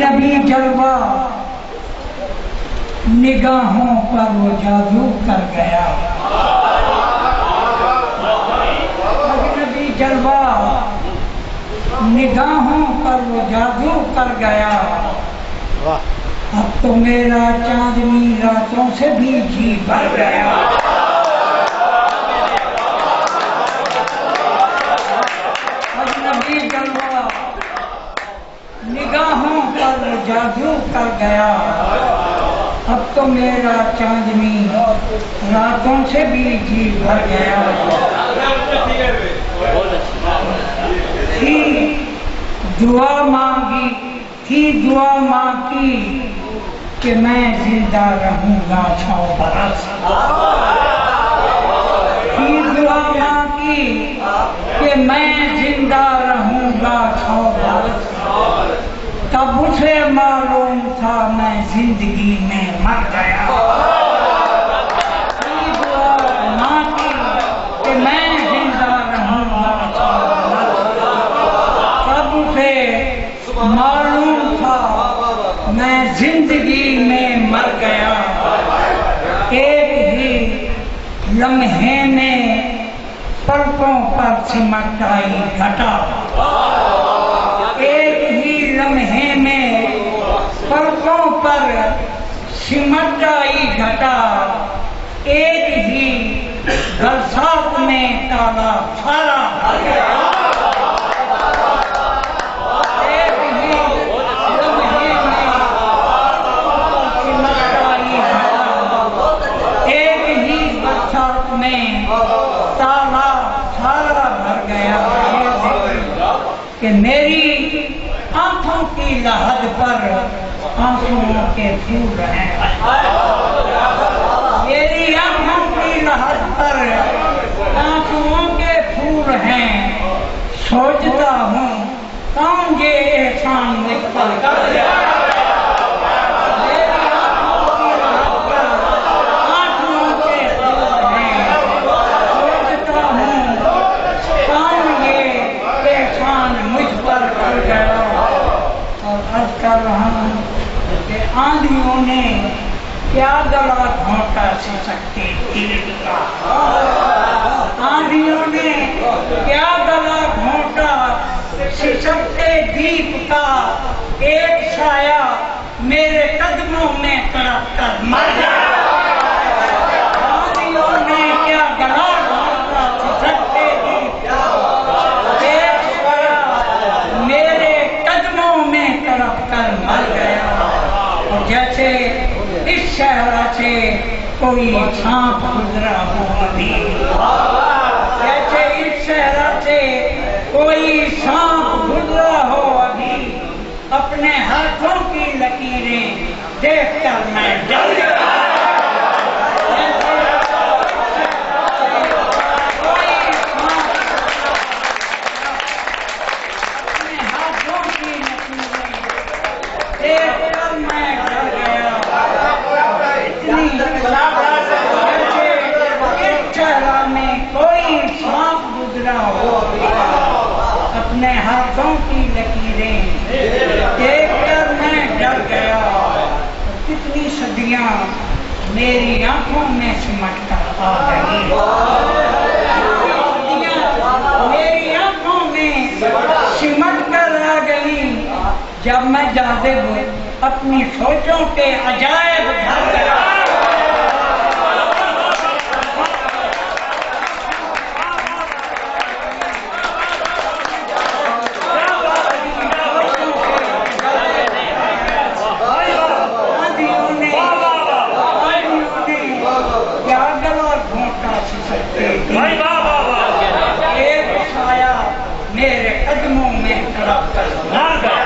اجنبی جلوہ نگاہوں پر وہ جادو کر گیا، اجنبی جلوہ نگاہوں پر وہ جادو کر گیا، اب تو میرا چاندنی راتوں سے بھی جی بھر گیا، اجنبی جلوہ نگاہوں پر وہ جادو کر گیا، اب تو میرا چاندنی راتوں سے بھی جی بھر گیا، تھی دعا مانگی کہ میں زندہ رہوں گا 100 برس، تھی دعا مانگی کہ میں زندہ رہوں گا 100 برس، تب اسے معلوم تھا میں زندگی میں مر گیا، تھی دعا مانگی کہ میں زندہ رہوں گا 100 برس، تب اسے معلوم تھا میں زندگی میں مر گیا، ایک ہی لمحے میں پلکوں پر سمٹ آئی گھٹا، ایک ہی لمحے میں پلکوں پر سمٹ آئی گھٹا، ایک ہی برسات میں تالا سارا بھر گیا، تالا سارا بھر گیا، کہ میری آنکھوں کی لحد پر آنسوؤں کے پھول ہیں، میری آنکھوں کی لحد پر آنسوؤں کے پھول ہیں، سوچتا ہوں کون یہ احسان مجھ پر کر گیا، کر رہا ہوں کہ آندھیوں نے کیا گلا گھونٹا سسکتے دیپ کا، آندھیوں نے کیا گلا گھونٹا سسکتے دیپ کا، ایک سایہ میرے قدموں میں تڑپ کر مر گیا، آندھیوں نے کیا گلا گھونٹا سسکتے دیپ کا، ایک سایہ میرے قدموں میں تڑپ کر مر گیا، اور جیسے اس صحرا سے کوئی سانپ گزرا ہو ابھی، جیسے اس صحرا سے کوئی سانپ گزرا ہو ابھی، اپنے ہاتھوں کی لکیریں دیکھ کر میں ڈر گیا، اپنے ہاتھوں کی لکیریں دیکھ کر میں ڈر گیا، کتنی صدیاں میری آنکھوں میں سمٹ کر آ گئی، میری آنکھوں میں سمٹ کر آ گئی، جب میں جاذب اپنی سوچوں کے عجائب گھر گیا، ایک سایہ میرے قدموں میں تڑپ کر مر گیا،